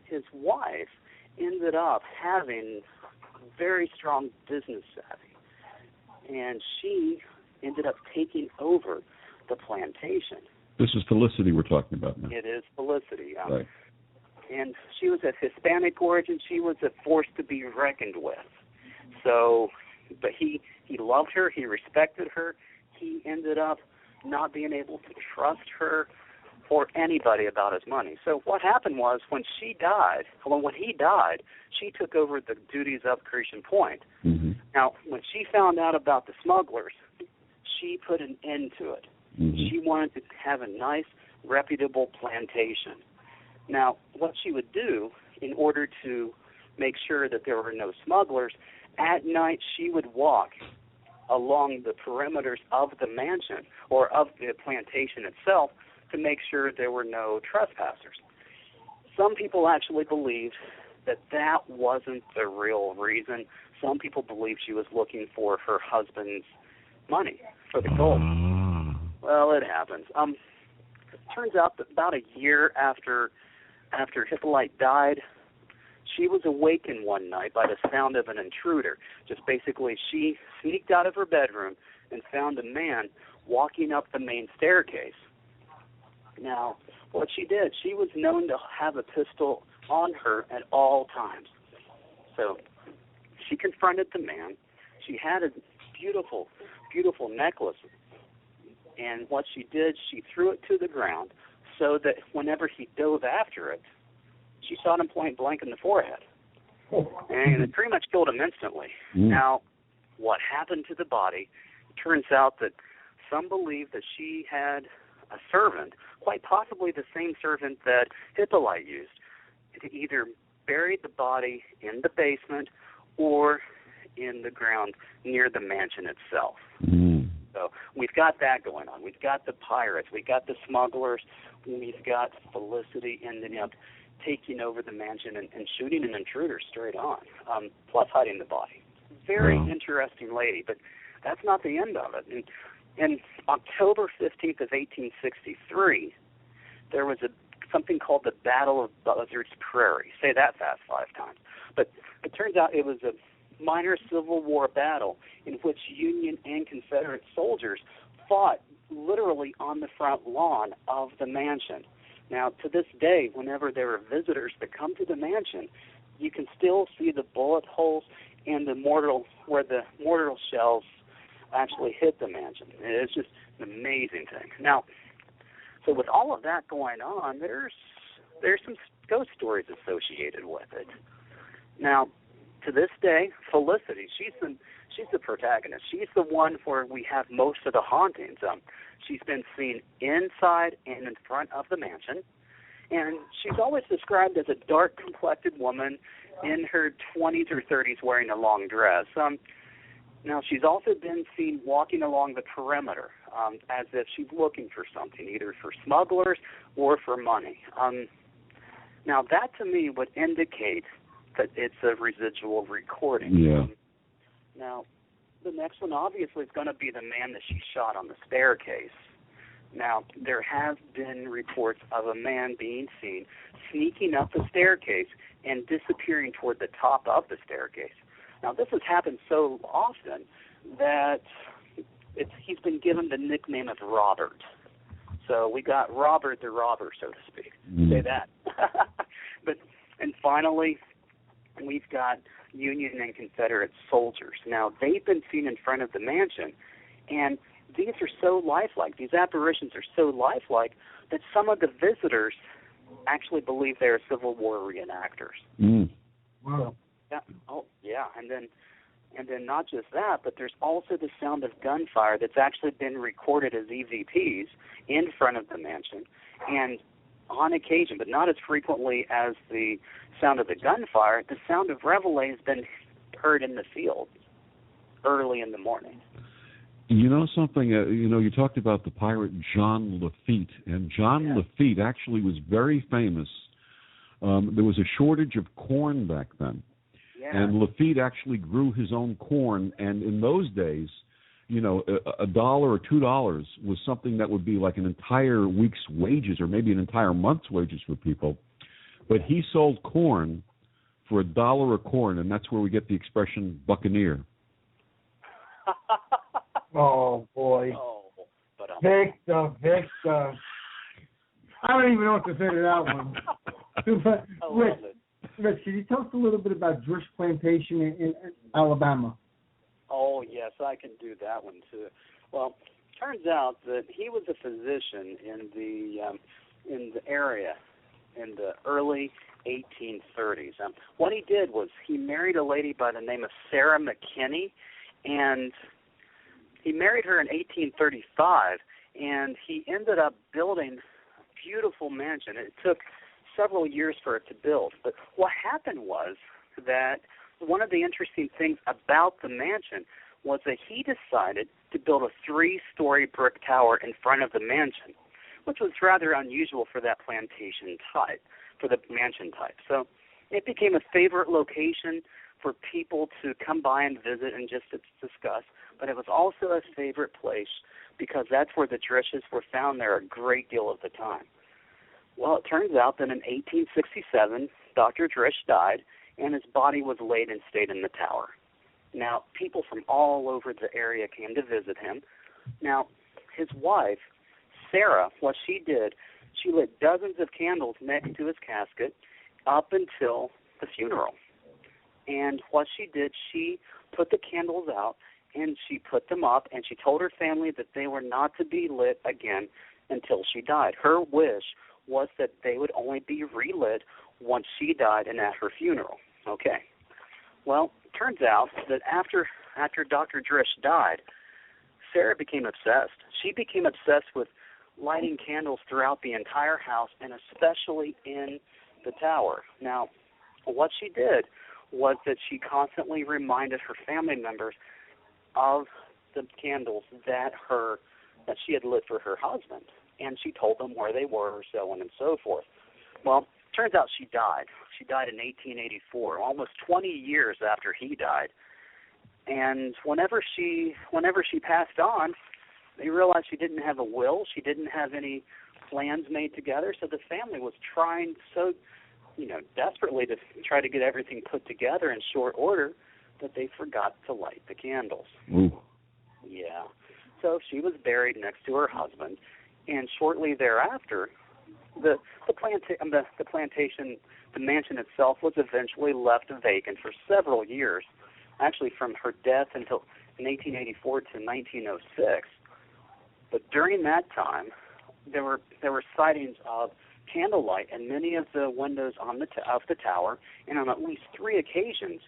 his wife ended up having very strong business savvy, and she ended up taking over the plantation. This is Felicity we're talking about now. It is Felicity. Right. And she was of Hispanic origin. She was a force to be reckoned with. So, but he loved her. He respected her. He ended up not being able to trust her or anybody about his money. So what happened was when he died, she took over the duties of Creation Point. Mm-hmm. Now, when she found out about the smugglers, she put an end to it. Mm-hmm. She wanted to have a nice, reputable plantation. Now, what she would do in order to make sure that there were no smugglers, at night she would walk along the perimeters of the mansion or of the plantation itself to make sure there were no trespassers. Some people actually believed that that wasn't the real reason. Some people believed she was looking for her husband's money, for the gold. Well, it happens. Turns out that about a year after Hippolyte died, she was awakened one night by the sound of an intruder. Just basically, she sneaked out of her bedroom and found a man walking up the main staircase. Now, what she did, she was known to have a pistol on her at all times. So she confronted the man. She had a beautiful, beautiful necklace. And what she did, she threw it to the ground so that whenever he dove after it, she shot him point blank in the forehead. And it pretty much killed him instantly. Now, what happened to the body? It turns out that some believe that she had a servant, quite possibly the same servant that Hippolyte used, to either bury the body in the basement or in the ground near the mansion itself. So we've got that going on. We've got the pirates. We've got the smugglers. We've got Felicity ending up taking over the mansion and shooting an intruder straight on, plus hiding the body. Very interesting lady, but that's not the end of it. And October 15th of 1863, there was something called the Battle of Buzzard's Prairie. Say that fast 5 times. But it turns out it was a minor Civil War battle in which Union and Confederate soldiers fought literally on the front lawn of the mansion. Now, to this day, whenever there are visitors that come to the mansion, you can still see the bullet holes and the where the mortar shells actually hit the mansion. It's just an amazing thing. Now, so with all of that going on, there's some ghost stories associated with it. Now, to this day, Felicity, she's the protagonist. She's the one where we have most of the hauntings. She's been seen inside and in front of the mansion, and she's always described as a dark-complected woman in her 20s or 30s wearing a long dress. Now, she's also been seen walking along the perimeter as if she's looking for something, either for smugglers or for money. Now, that to me would indicate that it's a residual recording. Yeah. Now, the next one obviously is going to be the man that she shot on the staircase. Now, there have been reports of a man being seen sneaking up the staircase and disappearing toward the top of the staircase. Now, this has happened so often that he's been given the nickname of Robert. So we got Robert the Robber, so to speak. Say that. And finally, we've got Union and Confederate soldiers. Now, they've been seen in front of the mansion, and these are so lifelike. These apparitions are so lifelike that some of the visitors actually believe they're Civil War reenactors. Wow. Yeah. Oh, yeah. And then not just that, but there's also the sound of gunfire that's actually been recorded as EVPs in front of the mansion. And on occasion, but not as frequently as the sound of the gunfire, the sound of reveille has been heard in the field early in the morning. You know something, you talked about the pirate John Lafitte, and John Lafitte actually was very famous. There was a shortage of corn back then, and Lafitte actually grew his own corn, and in those days, $1 or $2 was something that would be like an entire week's wages or maybe an entire month's wages for people. But he sold corn for $1 a corn, and that's where we get the expression buccaneer. Oh, boy. Oh, but Victor. I don't even know what to say to that one. Rich, can you tell us a little bit about Drish Plantation in Alabama? Oh, yes, I can do that one, too. Well, turns out that he was a physician in the area in the early 1830s. What he did was he married a lady by the name of Sarah McKinney, and he married her in 1835, and he ended up building a beautiful mansion. It took several years for it to build, but what happened was that one of the interesting things about the mansion was that he decided to build a 3-story brick tower in front of the mansion, which was rather unusual for that plantation type, for the mansion type. So it became a favorite location for people to come by and visit and just to discuss, but it was also a favorite place because that's where the Drishes were found there a great deal of the time. Well, it turns out that in 1867, Dr. Drish died, and his body was laid and stayed in the tower. Now, people from all over the area came to visit him. Now, his wife, Sarah, what she did, she lit dozens of candles next to his casket up until the funeral. And what she did, she put the candles out, and she put them up, and she told her family that they were not to be lit again until she died. Her wish was that they would only be relit once she died and at her funeral. Okay. Well, it turns out that after Dr. Drish died, Sarah became obsessed. She became obsessed with lighting candles throughout the entire house and especially in the tower. Now, what she did was that she constantly reminded her family members of the candles that she had lit for her husband, and she told them where they were, so on and so forth. Well, turns out she died. She died in 1884, almost 20 years after he died. And whenever she passed on, they realized she didn't have a will. She didn't have any plans made together. So the family was trying so, desperately to try to get everything put together in short order that they forgot to light the candles. Ooh. Yeah. So she was buried next to her husband, and shortly thereafter, the plantation, the mansion itself, was eventually left vacant for several years, actually from her death until in 1884 to 1906. But during that time, there were sightings of candlelight in many of the windows of the tower, and on at least 3 occasions,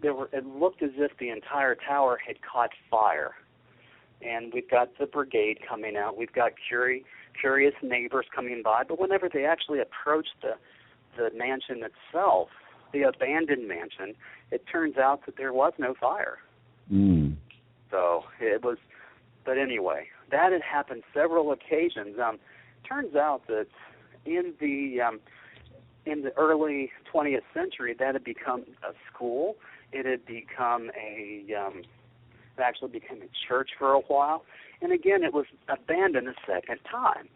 it looked as if the entire tower had caught fire. And we've got the brigade coming out. We've got curious neighbors coming by. But whenever they actually approached the mansion itself, the abandoned mansion, it turns out that there was no fire. Mm. So it was. But anyway, that had happened several occasions. Turns out that in the early 20th century, that had become a school. It had become it actually became a church for a while, and again, it was abandoned a second time.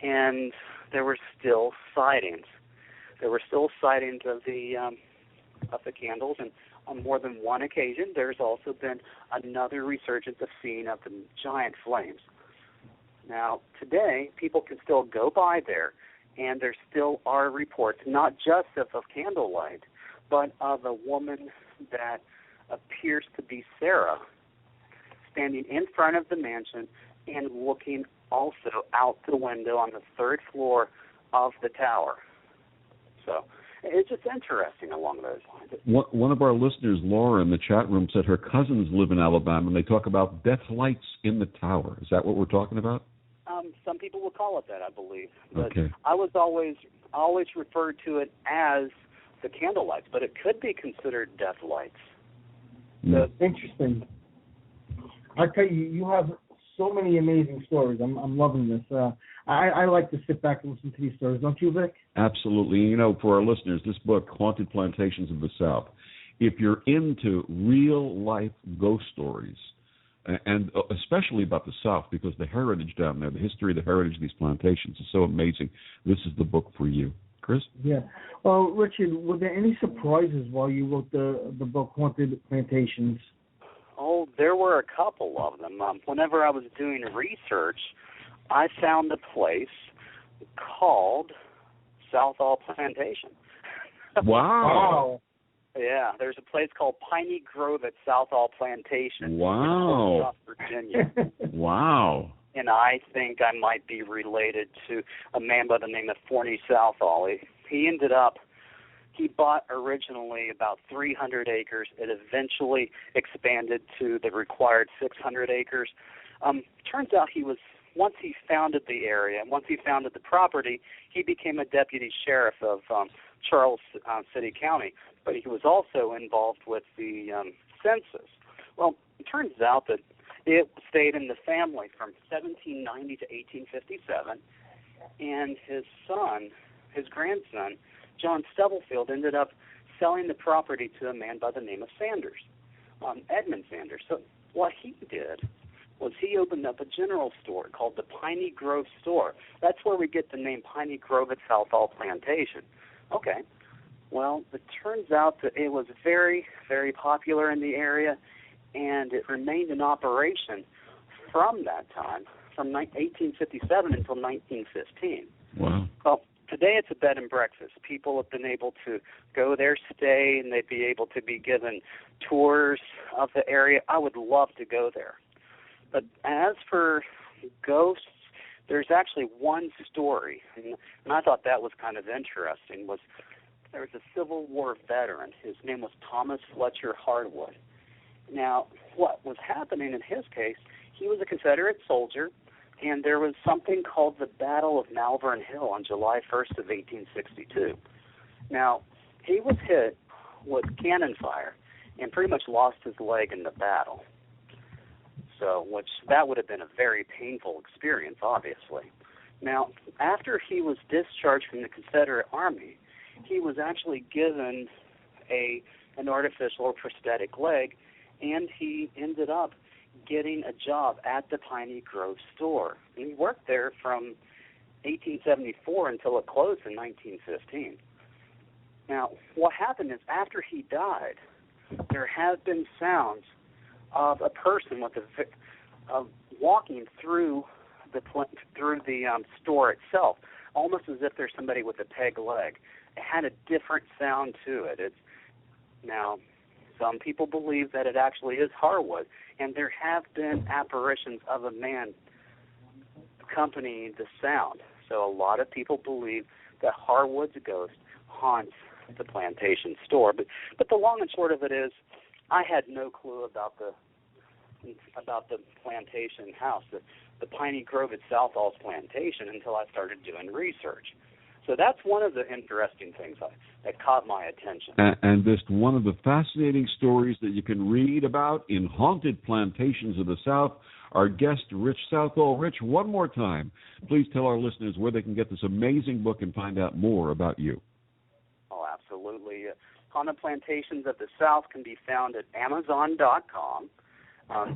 And there were still sightings. There were still sightings of the candles, and on more than one occasion, there's also been another resurgence of seeing of the giant flames. Now, today, people can still go by there, and there still are reports, not just of candlelight, but of a woman that appears to be Sarah, standing in front of the mansion and looking also out the window on the 3rd floor of the tower. So it's just interesting along those lines. One of our listeners, Laura, in the chat room said her cousins live in Alabama, and they talk about death lights in the tower. Is that what we're talking about? Some people will call it that, I believe. But okay. I was always referred to it as the candle lights, but it could be considered death lights. Mm. Interesting. I tell you, you have so many amazing stories. I'm loving this. I like to sit back and listen to these stories. Don't you, Vic? Absolutely. For our listeners, this book, Haunted Plantations of the South, if you're into real-life ghost stories, and especially about the South, because the heritage down there, the history of the heritage of these plantations is so amazing, this is the book for you. Chris? Yeah. Well, Richard, were there any surprises while you wrote the book Haunted Plantations? Oh, there were a couple of them. Whenever I was doing research, I found a place called Southall Plantation. Wow. Yeah, there's a place called Piney Grove at Southall Plantation. Wow. In Virginia. Wow. And I think I might be related to a man by the name of Forney Southall. He bought originally about 300 acres. It eventually expanded to the required 600 acres. Turns out once he founded the area, once he founded the property, he became a deputy sheriff of Charles City County, but he was also involved with the census. Well, it turns out that it stayed in the family from 1790 to 1857, and his grandson, John Stubblefield, ended up selling the property to a man by the name of Sanders, Edmund Sanders. So what he did was he opened up a general store called the Piney Grove Store. That's where we get the name Piney Grove at Southall Plantation. Okay. Well, it turns out that it was very, very popular in the area, and it remained in operation from that time, from 1857 until 1915. Wow. Well, today it's a bed and breakfast. People have been able to go there, stay, and they'd be able to be given tours of the area. I would love to go there. But as for ghosts, there's actually one story, and I thought that was kind of interesting. There was a Civil War veteran. His name was Thomas Fletcher Hardwood. Now, what was happening in his case, he was a Confederate soldier, and there was something called the Battle of Malvern Hill on July 1st of 1862. Now, he was hit with cannon fire and pretty much lost his leg in the battle. So, that would have been a very painful experience, obviously. Now, after he was discharged from the Confederate Army, he was actually given an artificial or prosthetic leg, and he ended up getting a job at the Piney Grove store. And he worked there from 1874 until it closed in 1915. Now, what happened is after he died, there have been sounds of a person walking through the store itself, almost as if there's somebody with a peg leg. It had a different sound to it. Now, some people believe that it actually is Harwood, and there have been apparitions of a man accompanying the sound. So a lot of people believe that Harwood's ghost haunts the plantation store. But the long and short of it is, I had no clue about the plantation house, the Piney Grove at Southall's plantation, until I started doing research. So that's one of the interesting things that caught my attention. And just one of the fascinating stories that you can read about in Haunted Plantations of the South. Our guest, Rich Southall. Rich, one more time, please tell our listeners where they can get this amazing book and find out more about you. Oh, absolutely. Haunted Plantations of the South can be found at Amazon.com.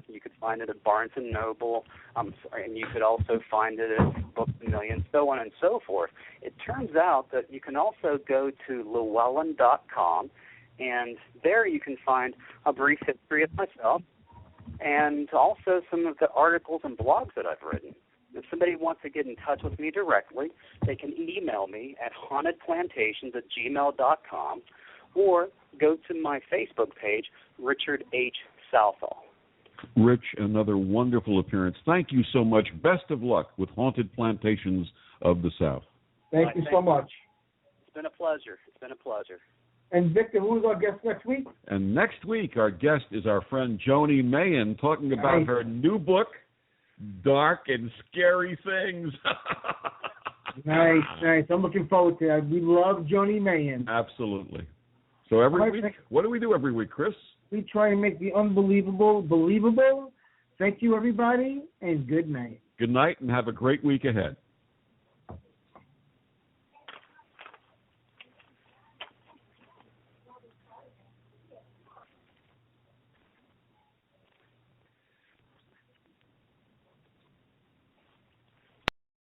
You could find it at Barnes & Noble, and you could also find it at Books A Million, so on and so forth. It turns out that you can also go to Llewellyn.com, and there you can find a brief history of myself and also some of the articles and blogs that I've written. If somebody wants to get in touch with me directly, they can email me at hauntedplantations@gmail.com or go to my Facebook page, Richard H. Southall. Rich, another wonderful appearance. Thank you so much. Best of luck with Haunted Plantations of the South. Thank you so much. It's been a pleasure. It's been a pleasure. And Victor, who's our guest next week? And next week, our guest is our friend Joni Mahan, talking about her new book, Dark and Scary Things. Nice. I'm looking forward to that. We love Joni Mahan. Absolutely. So every week, what do we do every week, Chris? We try and make the unbelievable believable. Thank you, everybody, and good night. Good night, and have a great week ahead.